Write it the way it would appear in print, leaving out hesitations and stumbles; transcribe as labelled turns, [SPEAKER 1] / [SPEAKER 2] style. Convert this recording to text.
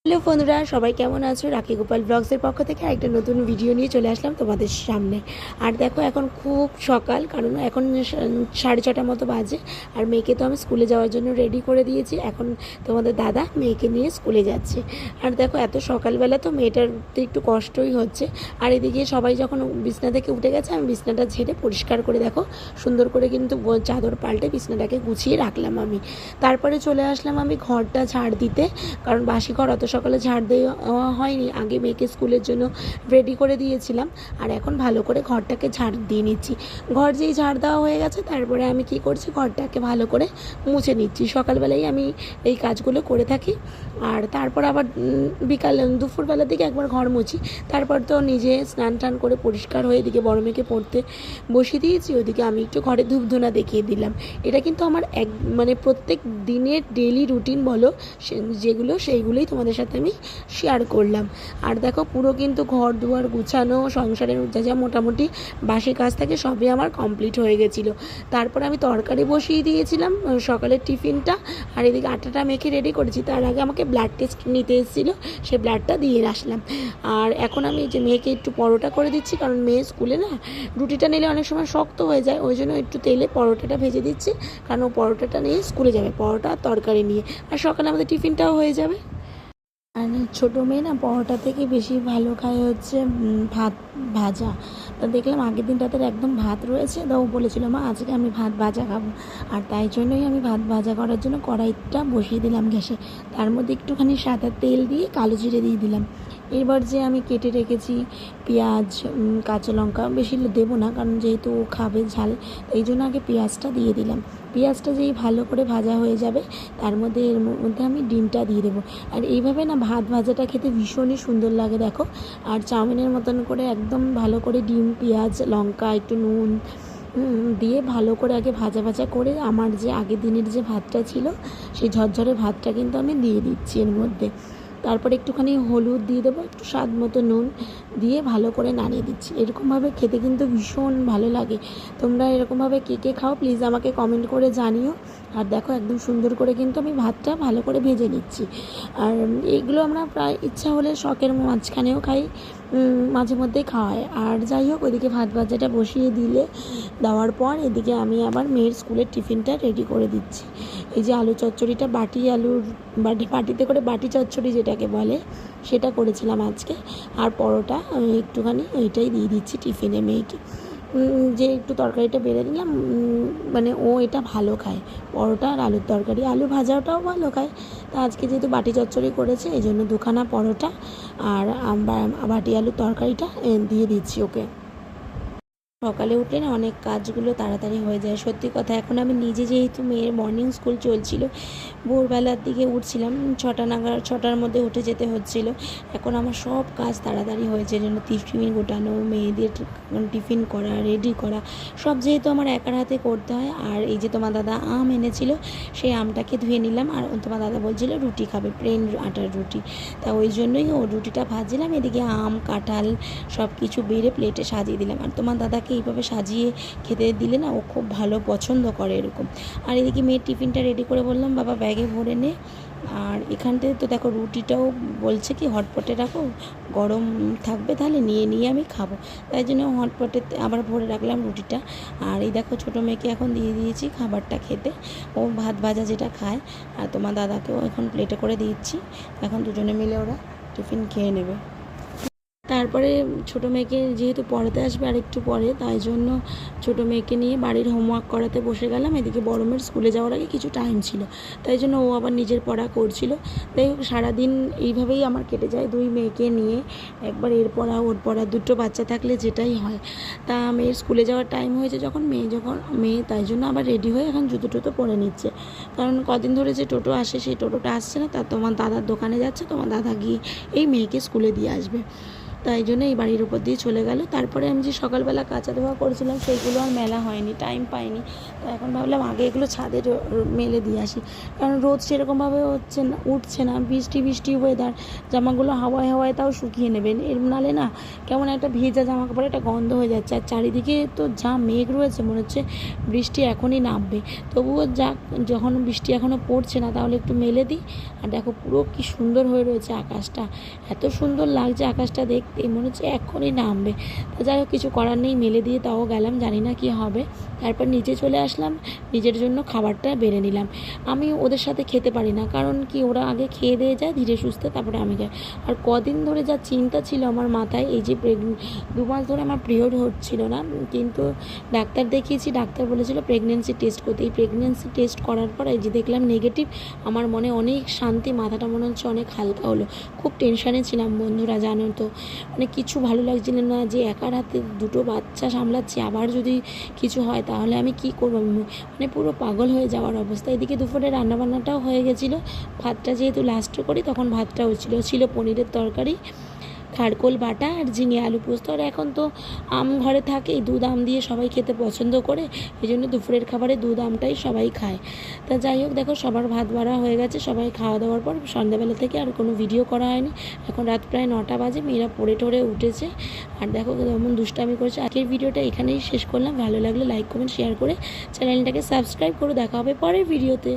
[SPEAKER 1] Hello বন্ধুরা, সবাই কেমন আছো? রাখি গোপাল ব্লগসের পক্ষ থেকে একটা নতুন ভিডিও নিয়ে চলে আসলাম তোমাদের সামনে। আর দেখো, এখন খুব সকাল, কারণ এখন 6:30 মতো বাজে। আর মেয়েকে তো আমি স্কুলে যাওয়ার জন্য রেডি করে দিয়েছি। এখন তোমাদের দাদা মেয়েকে নিয়ে স্কুলে যাচ্ছে। আর দেখো, এত সকালবেলা তো মেয়েটার তো একটু কষ্টই হচ্ছে। আর এদিকে সবাই যখন বিছনা থেকে উঠে গেছে, আমি বিছনাটা ঝেড়ে পরিষ্কার করে দেখো সুন্দর করে কিন্তু চাদর পাল্টে বিছনাটাকে গুছিয়ে রাখলাম আমি। তারপরে চলে আসলাম আমি ঘরটা ঝাড় দিতে, কারণ বাসি ঘর অত সকালে ঝাড় দেওয়া হয়নি। আগে মেয়েকে স্কুলের জন্য রেডি করে দিয়েছিলাম, আর এখন ভালো করে ঘরটাকে ঝাড় দিয়ে নিচ্ছি। ঘর যেই ঝাড় দেওয়া হয়ে গেছে, তারপরে আমি কি করছি, ঘরটাকে ভালো করে মুছে নিচ্ছি। সকালবেলায় আমি এই কাজগুলো করে থাকি। আর তারপর আবার বিকাল দুপুরবেলার দিকে একবার ঘর মুছি। তারপর তো নিজে স্নান টান করে পরিষ্কার হয়ে এদিকে বড় মেয়েকে পড়তে বসিয়ে দিয়েছি। ওইদিকে আমি একটু ঘরে ধূপধুনা দেখিয়ে দিলাম। এটা কিন্তু আমার প্রত্যেক দিনের ডেইলি রুটিন বলো, যেগুলো সেইগুলোই তোমাদের সাথে আমি শেয়ার করলাম। আর দেখো, পুরো কিন্তু ঘর দুয়ার গুছানো, সংসারের যা যা মোটামুটি বাসি কাজ থাকে সবই আমার কমপ্লিট হয়ে গেছিলো। তারপর আমি তরকারি বসিয়ে দিয়েছিলাম, সকালের টিফিনটা। আর এদিকে আটাটা মেখে রেডি করেছি। তার আগে আমাকে ব্লাড টেস্ট নিতে এসেছিলো, সে ব্লাডটা দিয়ে আসলাম। আর এখন আমি যে মেয়েকে একটু পরোটা করে দিচ্ছি, কারণ মেয়ে স্কুলে না রুটিটা নিলে অনেক সময় শক্ত হয়ে যায়, ওই জন্য একটু তেলে পরোটাটা ভেজে দিচ্ছি, কারণ ও পরোটাটা নিয়ে স্কুলে যাবে, পরোটা আর তরকারি নিয়ে। আর সকালে আমাদের টিফিনটাও হয়ে যাবে। আর ছোটো মেয়ে না পরোটা থেকে বেশি ভালো খায় হচ্ছে ভাত ভাজা। তা দেখলাম আগের দিন রাতের একদম ভাত রয়েছে, তা ও বলেছিল, মা আজকে আমি ভাত ভাজা খাবো। আর তাই জন্যই আমি ভাত ভাজা করার জন্য কড়াইটা বসিয়ে দিলাম গ্যাসে। তার মধ্যে একটুখানি সাদা তেল দিয়ে কালো জিরে দিয়ে দিলাম। এবার যে আমি কেটে রেখেছি পেঁয়াজ, কাঁচা লঙ্কা বেশি দেবো না, কারণ যেহেতু ও খাবে ঝাল, এই জন্য আগে পেঁয়াজটা দিয়ে দিলাম। পেঁয়াজটা যেই ভালো করে ভাজা হয়ে যাবে, তার মধ্যে এর মধ্যে আমি ডিমটা দিয়ে দেবো। আর এইভাবে না ভাত ভাজাটা খেতে ভীষণই সুন্দর লাগে দেখো। আর চাউমিনের মতন করে একদম ভালো করে ডিম, পেঁয়াজ, লঙ্কা, একটু নুন দিয়ে ভালো করে আগে ভাজা ভাজা করে আমার যে আগের দিনের যে ভাতটা ছিল, সেই ঝরঝরে ভাতটা কিন্তু আমি দিয়ে দিচ্ছি এর মধ্যে। তারপরে একটুখানি হলুদ দিয়ে দেবো, একটু স্বাদ মতো নুন দিয়ে ভালো করে নাড়িয়ে দিচ্ছি। এরকমভাবে খেতে কিন্তু ভীষণ ভালো লাগে। তোমরা এরকমভাবে কে কে খাও প্লিজ আমাকে কমেন্ট করে জানিও। আর দেখো, একদম সুন্দর করে কিন্তু আমি ভাতটা ভালো করে ভেজে নিচ্ছি। আর এইগুলো আমরা প্রায় ইচ্ছা হলে শখের মাঝখানেও খাই, মাঝে মধ্যেই খাওয়ায়। আর যাই হোক, ওইদিকে ভাত ভাজাটা বসিয়ে দেওয়ার পর এদিকে আমি আবার মেয়ের স্কুলের টিফিনটা রেডি করে দিচ্ছি। এই যে আলু চচ্চড়িটা, বাটিতে করে বাটি চচ্চড়ি যেটাকে বলে, সেটা করেছিলাম আজকে। আর পরোটা একটুখানি ওইটাই দিয়ে দিচ্ছি টিফিনে মেয়েকে। যে একটু তরকারিটা বেড়ে দিলাম, মানে ও এটা ভালো খায়, পরোটা আর আলুর তরকারি। আলু ভাজাটাও ভালো খায়। তা আজকে যেহেতু বাটি চচ্চড়ি করেছে, এই জন্য দুখানা পরোটা আর বাটি আলুর তরকারিটা দিয়ে দিচ্ছি ওকে। সকালে উঠলে না অনেক কাজগুলো তাড়াতাড়ি হয়ে যায়, সত্যি কথা। এখন আমি নিজে যেহেতু মেয়ের মর্নিং স্কুল চলছিল, ভোরবেলার দিকে উঠছিলাম, 6টার মধ্যে উঠে যেতে হচ্ছিল। এখন আমার সব কাজ তাড়াতাড়ি হয়েছে, জন্য টিফিন গোটানো, মেয়েদের টিফিন করা, রেডি করা, সব যেহেতু আমার একার হাতে করতে হয়। আর এই যে তোমার দাদা আম এনেছিল, সেই আমটাকে ধুয়ে নিলাম। আর তোমার দাদা বলছিল রুটি খাবে, প্লেন আটার রুটি, তা ওই জন্যই ও রুটিটা ভাজছিলাম। এদিকে আম, কাঁঠাল সব কিছু বেড়ে প্লেটে সাজিয়ে দিলাম। আর তোমার দাদাকে এইভাবে সাজিয়ে খেতে দিলে না ও খুব ভালো পছন্দ করে এরকম। আর এদিকে মেয়ের টিফিনটা রেডি করে বললাম, বাবা ব্যাগে ভরে নে। আর এখানটাতে তো দেখো রুটিটাও বলছে কি হটপটে রাখো, গরম থাকবে, তাহলে নিয়ে নিয়ে আমি খাবো। তাই জন্য হটপটে আবার ভরে রাখলাম রুটিটা। আর এই দেখো, ছোটো মেয়েকে এখন দিয়ে দিয়েছি খাবারটা খেতে, ও ভাত ভাজা যেটা খায়। আর তোমার দাদাকেও এখন প্লেটে করে দিচ্ছি, এখন দুজনে মিলে ওরা টিফিন খেয়ে নেবে। তারপরে ছোটো মেয়েকে যেহেতু পড়াতে আসবে আর একটু পরে, তাই জন্য ছোটো মেয়েকে নিয়ে বাড়ির হোমওয়ার্ক করাতে বসে গেলাম। এদিকে বড় মেয়ের স্কুলে যাওয়ার আগে কিছু টাইম ছিল, তাই জন্য ও আবার নিজের পড়া করছিল। তাই হোক, সারাদিন এইভাবেই আমার কেটে যায়, দুই মেয়েকে নিয়ে। একবার এর পড়া ওর পড়া, দুটো বাচ্চা থাকলে যেটাই হয়। তা মেয়ের স্কুলে যাওয়ার টাইম হয়েছে যখন মেয়ে তাই জন্য আবার রেডি হয়ে এখন জুতো টুতো পরে নিচ্ছে। কারণ কদিন ধরে যে টোটো আসে, সেই টোটোটা আসছে না, তা তোমার দাদার দোকানে যাচ্ছে, তোমার দাদা গিয়ে এই মেয়েকে স্কুলে দিয়ে আসবে। তাই জন্য এই বাড়ির উপর দিয়ে চলে গেল। তারপরে আমি যে সকালবেলা কাঁচা ধোয়া করেছিলাম সেইগুলো আর মেলা হয়নি, টাইম পাইনি। তো এখন ভাবলাম আগে এগুলো ছাদে মেলে দিয়ে আসি, কারণ রোদ সেরকমভাবে হচ্ছে না, উঠছে না, বৃষ্টি বৃষ্টি ওয়েদার, জামাগুলো হাওয়ায় হাওয়ায় তাও শুকিয়ে নেবেন, এর নালে না কেমন একটা ভেজা জামা কাপড়ে একটা গন্ধ হয়ে যাচ্ছে। আর চারিদিকে তো যা মেঘ রয়েছে, মনে হচ্ছে বৃষ্টি এখনই নামবে। তবুও যাক, যখন বৃষ্টি এখনও পড়ছে না তাহলে একটু মেলে দিই। আর দেখো পুরো কি সুন্দর হয়ে রয়েছে আকাশটা, এত সুন্দর লাগছে আকাশটা দেখতে, মনে হচ্ছে এখনই নামবে। তা যাই হোক, কিছু করার নেই, মেলে দিয়ে তাও গেলাম, জানি না কি হবে। তারপর নিচে চলে আসলাম, নিজের জন্য খাবারটা বেড়ে নিলাম। আমি ওদের সাথে খেতে পারি না, কারণ কি ওরা আগে খেয়ে দিয়ে যায় ধীরে সুস্থে, তারপরে আমি খাই। আর কদিন ধরে যা চিন্তা ছিল আমার মাথায়, এই যে 2 মাস ধরে আমার পিরিয়ড হচ্ছিল না, কিন্তু ডাক্তার দেখিয়েছি, ডাক্তার বলেছিল প্রেগনেন্সি টেস্ট করতে। এই প্রেগনেন্সি টেস্ট করার পর এই যে দেখলাম নেগেটিভ, আমার মনে অনেক শান্তি, মাথাটা মনে হচ্ছে অনেক হালকা হলো। খুব টেনশানে ছিলাম বন্ধুরা, জানো তো, মানে কিছু ভালো লাগছিল না যে একার হাতে 2টো বাচ্চা সামলাচ্ছি, আবার যদি কিছু হয় তাহলে আমি কি করবো, মানে পুরো পাগল হয়ে যাওয়ার অবস্থা। এদিকে দুপুরে রান্নাবান্নাটাও হয়ে গেছিলো, ভাতটা যেহেতু লাস্টে করি তখন ভাতটাও ছিল পনিরের তরকারি, খারকোল বাটা আর ঝিঙে আলু পোস্ত। আর এখন তো আম ঘরে থাকেই, দুধ আম দিয়ে সবাই খেতে পছন্দ করে, এই জন্য দুপুরের খাবারে দুধ আমটাই সবাই খায়। তা যাই হোক, দেখো সবার ভাত বাড়া হয়ে গেছে, সবাই খাওয়া দাওয়ার পর সন্ধ্যাবেলা থেকে আর কোনো ভিডিও করা হয়নি। এখন রাত প্রায় 9টা বাজে, মেয়েরা পড়ে টড়ে উঠেছে, আর দেখো কেমন দুষ্টামি করছে। আজকের ভিডিওটা এখানেই শেষ করলাম, ভালো লাগলে লাইক কমেন্ট শেয়ার করে চ্যানেলটাকে সাবস্ক্রাইব করে দেখা হবে পরের ভিডিওতে।